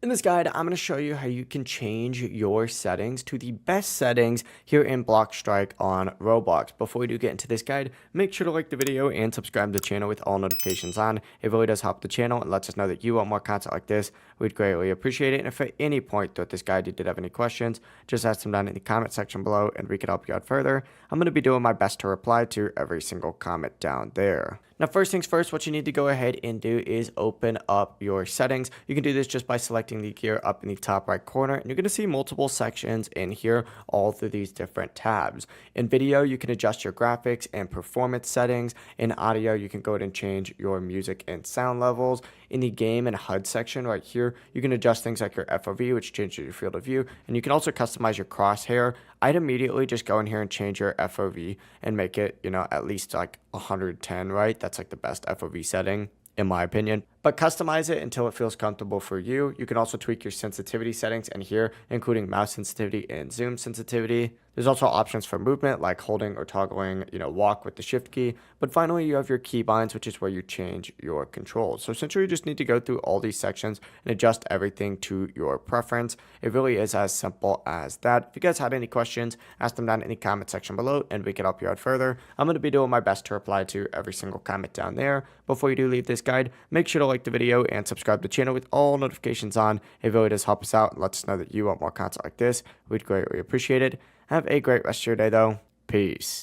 In this guide, I'm going to show you how you can change your settings to the best settings here in BloxStrike on Roblox. Before we do get into this guide, make sure to like the video and subscribe to the channel with all notifications on. It really does help the channel and lets us know that you want more content like this. We'd greatly appreciate it. And if at any point throughout this guide you did have any questions, just ask them down in the comment section below and we can help you out further. I'm going to be doing my best to reply to every single comment down there. Now, first things first, what you need to go ahead and do is open up your settings. You can do this just by selecting the gear up in the top right corner, and you're going to see multiple sections in here, all through these different tabs. In video, you can adjust your graphics and performance settings. In audio, you can go ahead and change your music and sound levels. In the game and HUD section right here, you can adjust things like your FOV, which changes your field of view, and you can also customize your crosshair. I'd immediately just go in here and change your FOV and make it, at least like 110, right? That's like the best FOV setting, in my opinion. But customize it until it feels comfortable for you. You can also tweak your sensitivity settings in here, including mouse sensitivity and zoom sensitivity. There's also options for movement, like holding or toggling, walk with the shift key. But finally, you have your keybinds, which is where you change your controls. So essentially, you just need to go through all these sections and adjust everything to your preference. It really is as simple as that. If you guys had any questions, ask them down in the comment section below, and we can help you out further. I'm going to be doing my best to reply to every single comment down there. Before you do leave this guide, make sure to like the video and subscribe to the channel with all notifications on. It really does help us out and lets us know that you want more content like this. We'd greatly appreciate it. Have a great rest of your day, though. Peace.